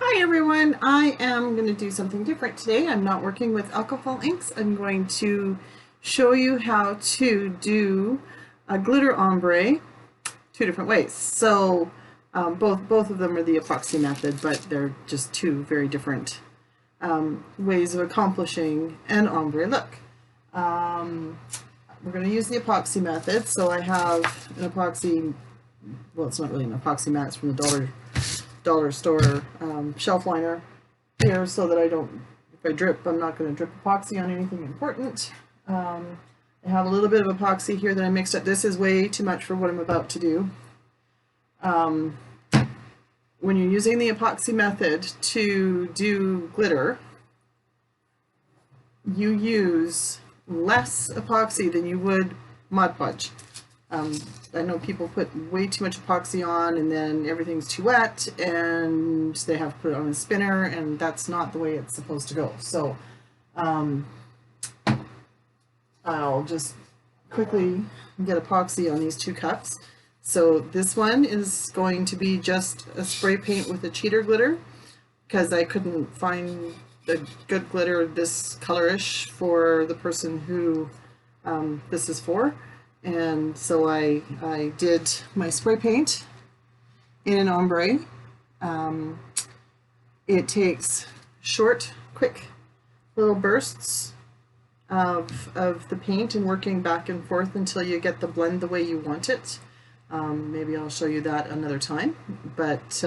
Hi everyone, I am going to do something different today. I'm not working with alcohol inks. I'm going to show you how to do a glitter ombre two different ways. So both of them are the epoxy method, but they're just two very different ways of accomplishing an ombre look. We're going to use the epoxy method. So I have an epoxy, well, it's not really an epoxy mat, it's from the dollar store shelf liner here, so that I don't, if I drip, I'm not going to drip epoxy on anything important. I have a little bit of epoxy here that I mixed up. This is way too much for what I'm about to do. When you're using the epoxy method to do glitter, you use less epoxy than you would Mod Podge. I know people put way too much epoxy on and then everything's too wet and they have to put it on a spinner, and that's not the way it's supposed to go. So I'll just quickly get epoxy on these two cups. So this one is going to be just a spray paint with a cheater glitter, because I couldn't find a good glitter this colorish for the person who this is for. And so I did my spray paint in an ombre. It takes short, quick little bursts of the paint and working back and forth until you get the blend the way you want it. Maybe I'll show you that another time, but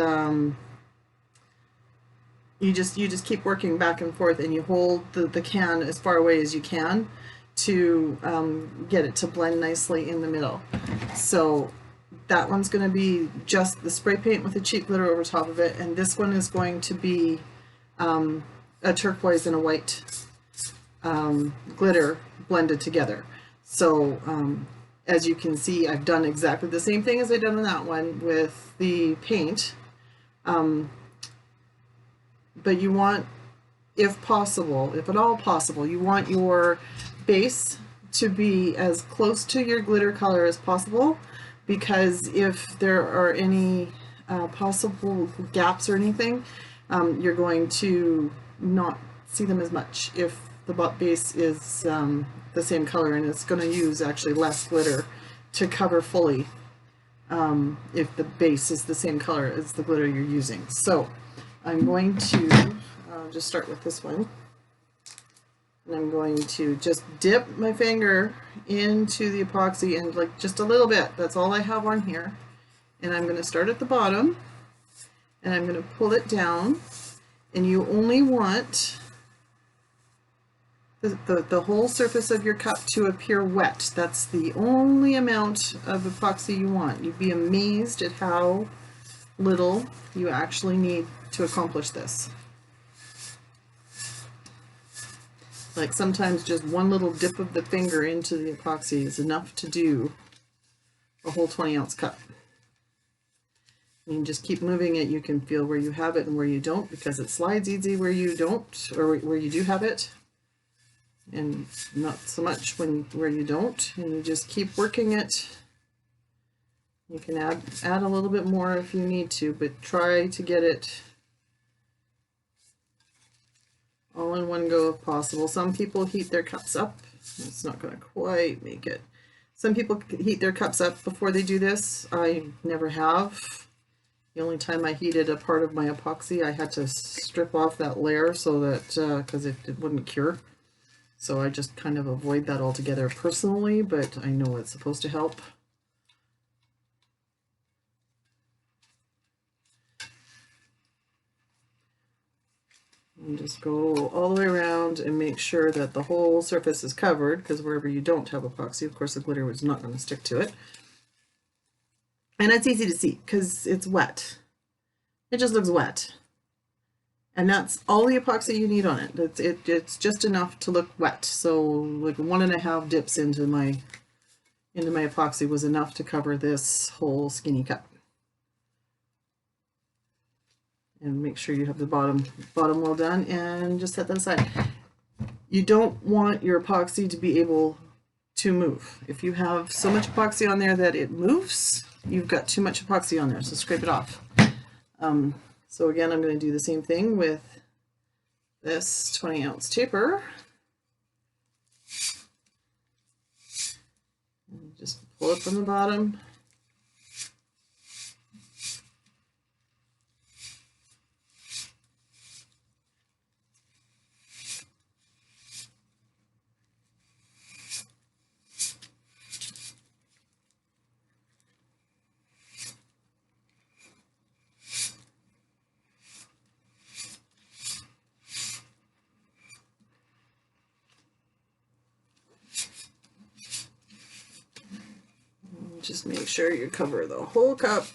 you just keep working back and forth, and you hold the can as far away as you can to get it to blend nicely in the middle. So that one's going to be just the spray paint with a cheap glitter over top of it, and this one is going to be a turquoise and a white glitter blended together. So as you can see, I've done exactly the same thing as I done on that one with the paint, but you want, if possible, if at all possible, you want your base to be as close to your glitter color as possible, because if there are any possible gaps or anything, you're going to not see them as much if the base is the same color, and it's going to use actually less glitter to cover fully if the base is the same color as the glitter you're using. So I'm going to just start with this one. And I'm going to just dip my finger into the epoxy, and like just a little bit, that's all I have on here. And I'm going to start at the bottom and I'm going to pull it down, and you only want the whole surface of your cup to appear wet. That's the only amount of epoxy you want. You'd be amazed at how little you actually need to accomplish this. Like sometimes just one little dip of the finger into the epoxy is enough to do a whole 20-ounce cup. You can just keep moving it. You can feel where you have it and where you don't, because it slides easy where you don't, or where you do have it, and not so much where you don't. And you just keep working it. You can add a little bit more if you need to, but try to get it all in one go if possible. Some people heat their cups up. It's not going to quite make it. Some people heat their cups up before they do this. I never have. The only time I heated a part of my epoxy, I had to strip off that layer so that, because it wouldn't cure. So I just kind of avoid that altogether personally, but I know it's supposed to help. And just go all the way around and make sure that the whole surface is covered, because wherever you don't have epoxy, of course, the glitter is not going to stick to it. And it's easy to see because it's wet. It just looks wet. And that's all the epoxy you need on it. It's just enough to look wet. So like 1.5 dips into my epoxy was enough to cover this whole skinny cup. And make sure you have the bottom well done, and just set that aside. You don't want your epoxy to be able to move. If you have so much epoxy on there that it moves, you've got too much epoxy on there, so scrape it off. So again, I'm going to do the same thing with this 20-ounce taper. And just pull it from the bottom. Just make sure you cover the whole cup.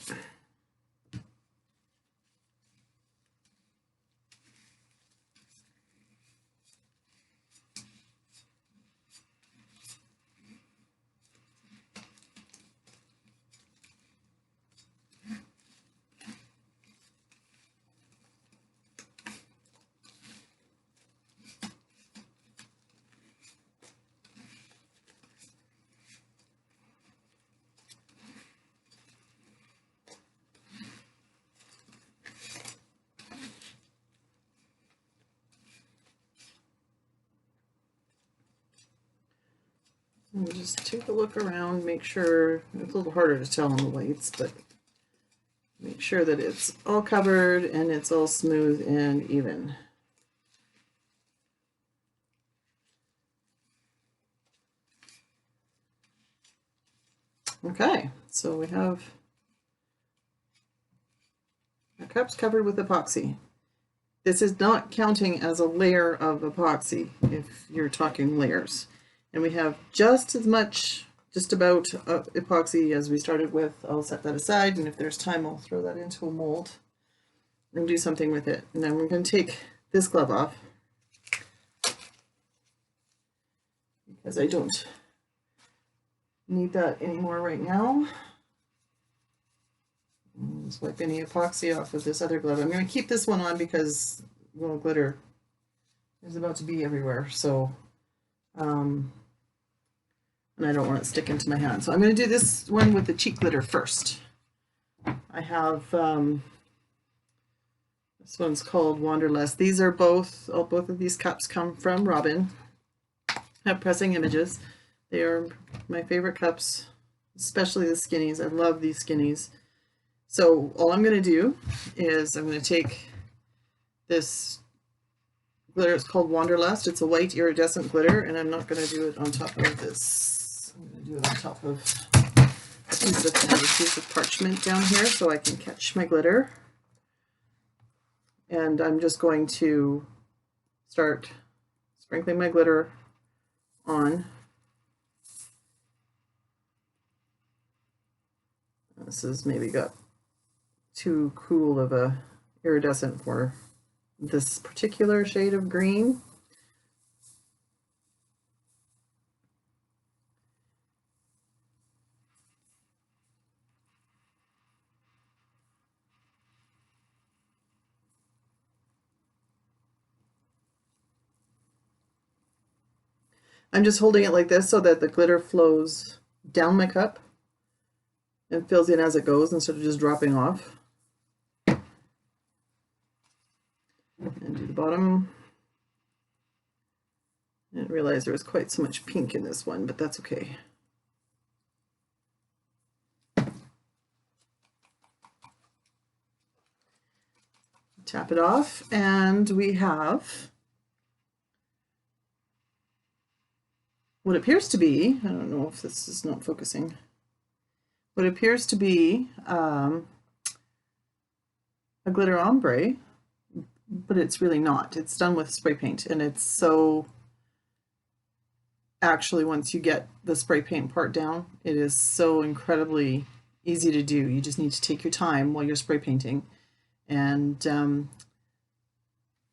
And just take a look around, make sure, it's a little harder to tell on the lights, but make sure that it's all covered and it's all smooth and even. Okay, so we have our cups covered with epoxy. This is not counting as a layer of epoxy if you're talking layers. And we have just as much, just about epoxy as we started with. I'll set that aside, and if there's time, I'll throw that into a mold and do something with it. And then we're going to take this glove off because I don't need that anymore right now. Just wipe any epoxy off with this other glove. I'm going to keep this one on because, well, glitter is about to be everywhere. So, and I don't want it sticking to my hand. So I'm going to do this one with the cheek glitter first. I have, this one's called Wanderlust. These are both of these cups come from Robin at Pressing Images. They are my favorite cups, especially the skinnies. I love these skinnies. So all I'm going to do is I'm going to take this glitter. It's called Wanderlust. It's a white iridescent glitter, and I'm not going to do it on top of this. I'm going to do it on top of a piece of parchment down here so I can catch my glitter. And I'm just going to start sprinkling my glitter on. This has maybe got too cool of a iridescent for this particular shade of green. I'm just holding it like this so that the glitter flows down my cup and fills in as it goes instead of just dropping off. And do the bottom. I didn't realize there was quite so much pink in this one, but that's okay. Tap it off, and we have what appears to be, I don't know if this is not focusing, what appears to be a glitter ombre, but it's really not. It's done with spray paint, and it's so, actually once you get the spray paint part down, it is so incredibly easy to do. You just need to take your time while you're spray painting, and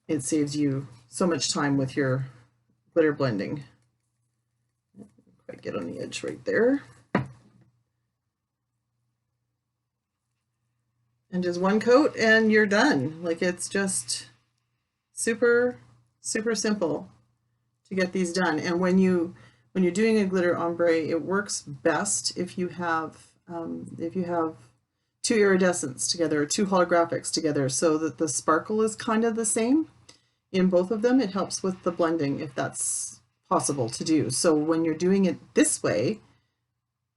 it saves you so much time with your glitter blending. If I get on the edge right there. And just one coat and you're done. Like, it's just super, super simple to get these done. And when you're doing a glitter ombre, it works best if you have two iridescents together, two holographics together, so that the sparkle is kind of the same in both of them. It helps with the blending if that's possible to do. So when you're doing it this way,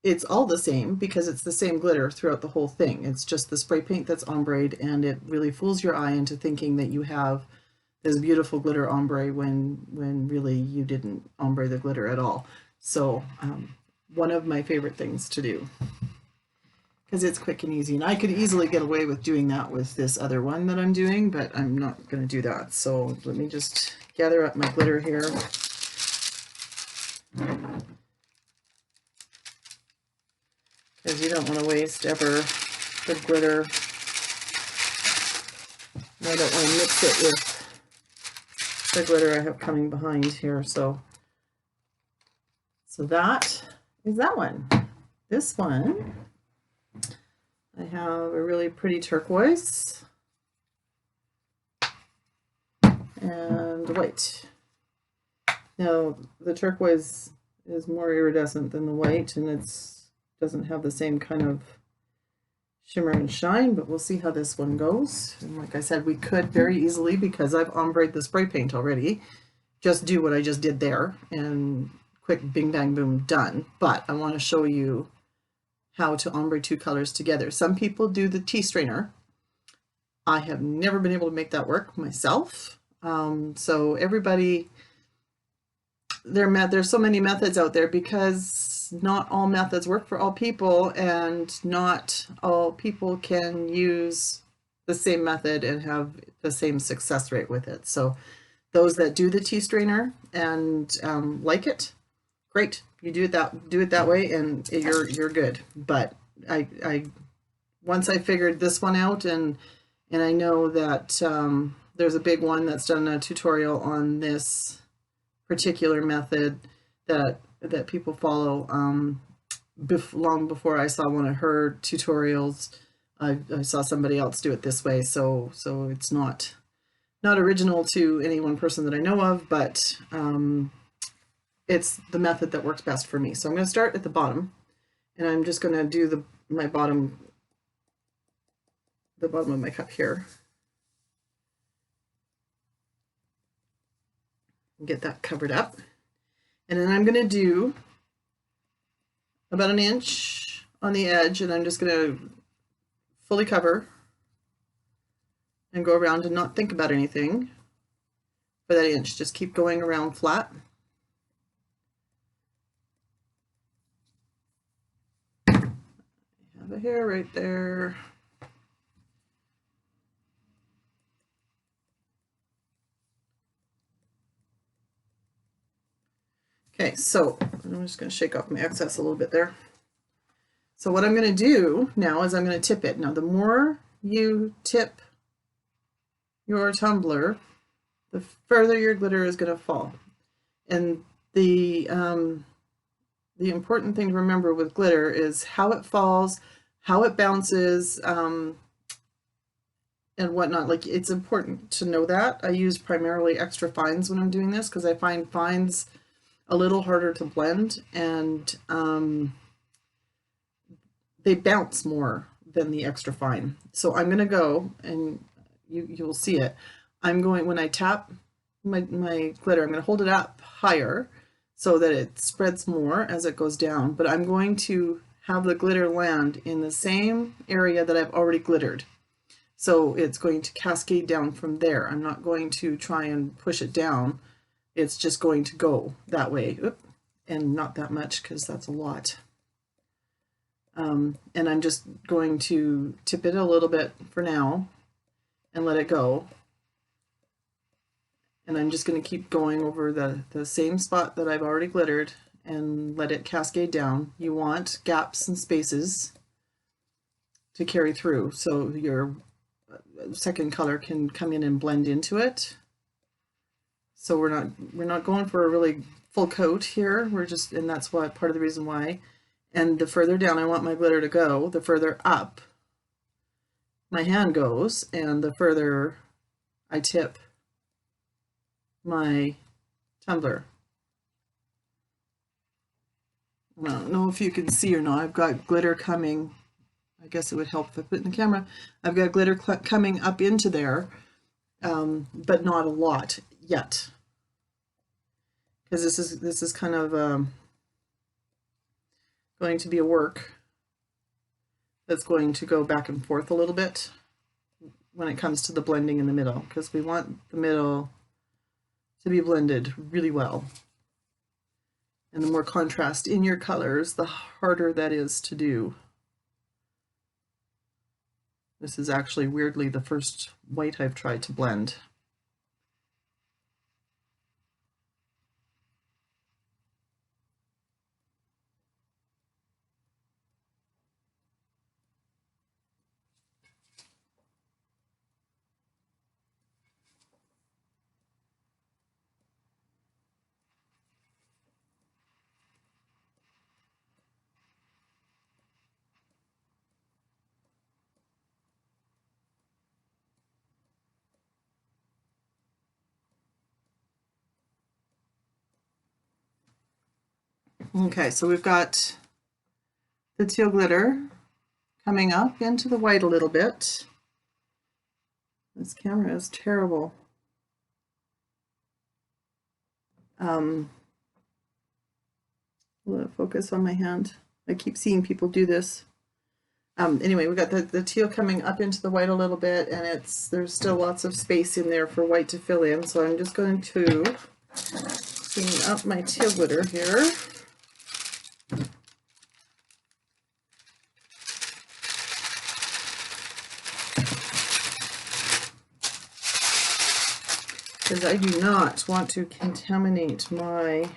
it's all the same because it's the same glitter throughout the whole thing. It's just the spray paint that's ombreed, and it really fools your eye into thinking that you have this beautiful glitter ombre when really you didn't ombre the glitter at all. So one of my favorite things to do, because it's quick and easy, and I could easily get away with doing that with this other one that I'm doing, but I'm not going to do that. So let me just gather up my glitter here. Because you don't want to waste ever the glitter. And I don't want to mix it with the glitter I have coming behind here. So that is that one. This one, I have a really pretty turquoise and white. Now the turquoise is more iridescent than the white, and it's doesn't have the same kind of shimmer and shine, but we'll see how this one goes. And like I said, we could very easily, because I've ombreed the spray paint already, just do what I just did there and quick bing bang boom done. But I want to show you how to ombre two colors together. Some people do the tea strainer. I have never been able to make that work myself. So everybody, there's so many methods out there because not all methods work for all people, and not all people can use the same method and have the same success rate with it. So those that do the tea strainer and like it, great. You do it that way, and you're good. But I once I figured this one out, and I know that there's a big one that's done a tutorial on this particular method that people follow. Long before I saw one of her tutorials, I saw somebody else do it this way. So it's not original to any one person that I know of, but it's the method that works best for me. So I'm going to start at the bottom, and I'm just going to do the bottom of my cup here. Get that covered up. And then I'm going to do about an inch on the edge, and I'm just going to fully cover and go around and not think about anything for that inch. Just keep going around flat. I have a hair right there. Okay, so I'm just going to shake off my excess a little bit there. So what I'm going to do now is I'm going to tip it. Now, the more you tip your tumbler, the further your glitter is going to fall. And the important thing to remember with glitter is how it falls, how it bounces, and whatnot. Like, it's important to know that. I use primarily extra fines when I'm doing this, because I find fines a little harder to blend, and they bounce more than the extra fine. So I'm going to go, and you'll see it. I'm going, when I tap my glitter, I'm going to hold it up higher so that it spreads more as it goes down, but I'm going to have the glitter land in the same area that I've already glittered. So it's going to cascade down from there. I'm not going to try and push it down. It's just going to go that way. Oop, and not that much, because that's a lot. And I'm just going to tip it a little bit for now and let it go. And I'm just going to keep going over the same spot that I've already glittered and let it cascade down. You want gaps and spaces to carry through, so your second color can come in and blend into it. So we're not going for a really full coat here. We're just, and that's why part of the reason why. And the further down I want my glitter to go, the further up my hand goes, and the further I tip my tumbler. I don't know if you can see or not. I've got glitter coming. I guess it would help if I put it in the camera. I've got glitter coming up into there, but not a lot yet. Because this is kind of going to be a work that's going to go back and forth a little bit when it comes to the blending in the middle, because we want the middle to be blended really well. And the more contrast in your colors, the harder that is to do. This is actually weirdly the first white I've tried to blend. Okay, so we've got the teal glitter coming up into the white a little bit. This camera is terrible. Will it focus on my hand? I keep seeing people do this. Anyway, we got the teal coming up into the white a little bit, and there's still lots of space in there for white to fill in. So I'm just going to clean up my teal glitter here. Because I do not want to contaminate my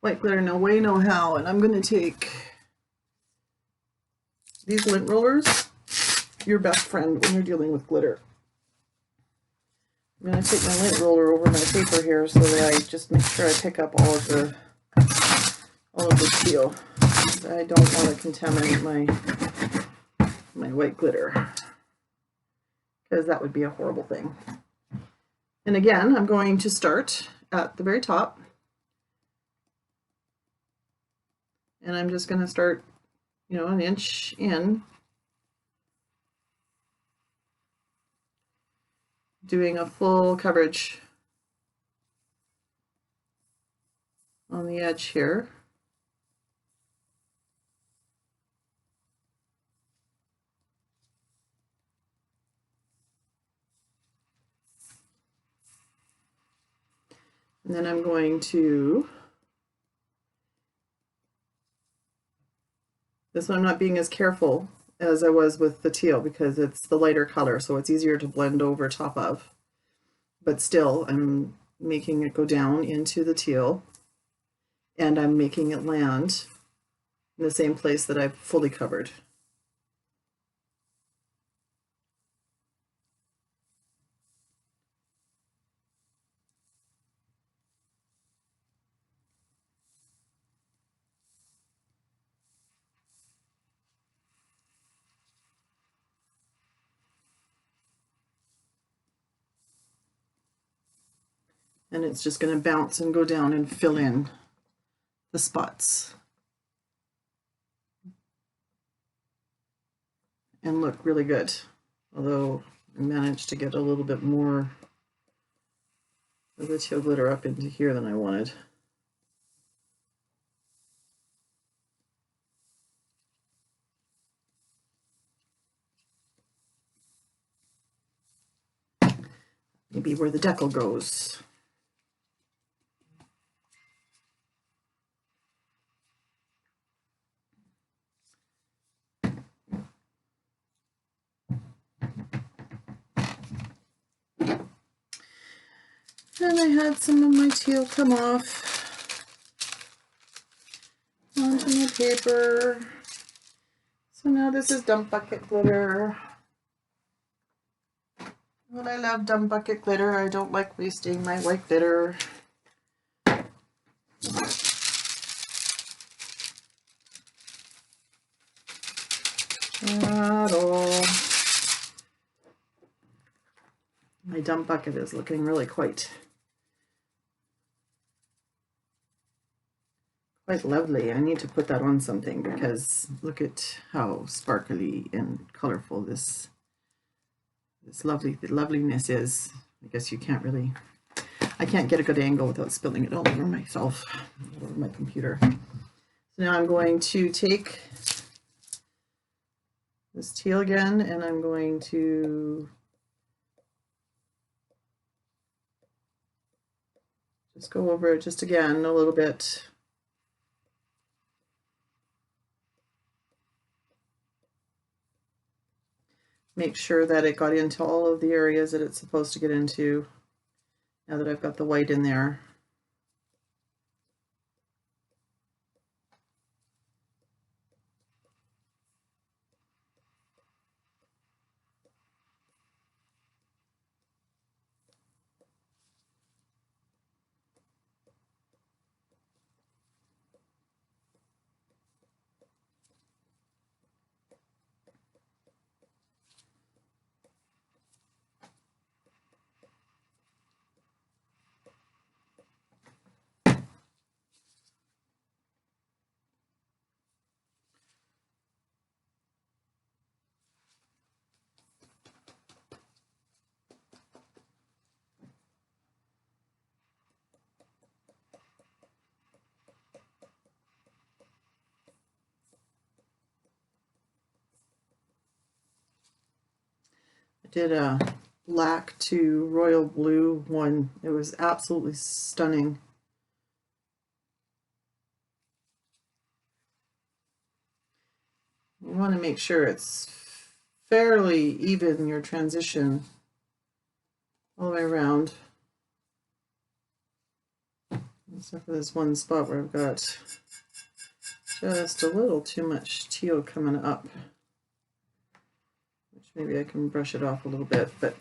white glitter no way, no how. And I'm going to take these lint rollers, your best friend when you're dealing with glitter. I'm going to take my lint roller over my paper here so that I just make sure I pick up all of the teal. I don't want to contaminate my white glitter, because that would be a horrible thing. And again, I'm going to start at the very top, and I'm just going to start, you know, an inch in, doing a full coverage on the edge here. And then I'm going to, this one I'm not being as careful as I was with the teal because it's the lighter color, so it's easier to blend over top of. But still, I'm making it go down into the teal, and I'm making it land in the same place that I've fully covered. And it's just going to bounce and go down and fill in the spots and look really good. Although I managed to get a little bit more of the teal glitter up into here than I wanted. Maybe where the decal goes. And I had some of my teal come off onto my paper. So now this is dump bucket glitter. Well, I love dump bucket glitter. I don't like wasting my white glitter. At all. My dump bucket is looking really quite quite lovely. I need to put that on something because look at how sparkly and colorful this loveliness is. I guess you can't really, I can't get a good angle without spilling it all over myself, all over my computer. So now I'm going to take this teal again, and I'm going to just go over it just again a little bit. Make sure that it got into all of the areas that it's supposed to get into now that I've got the white in there. Did a black to royal blue one. It was absolutely stunning. You want to make sure it's fairly even, your transition all the way around. Except for this one spot where I've got just a little too much teal coming up. Maybe I can brush it off a little bit, but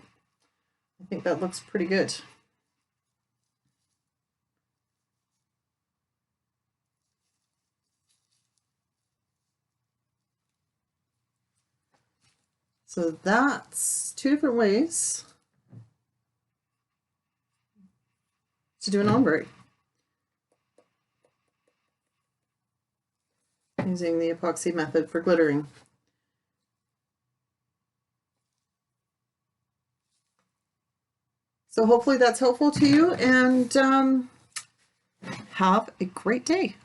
I think that looks pretty good. So that's two different ways to do an ombre using the epoxy method for glittering. So hopefully that's helpful to you, and have a great day.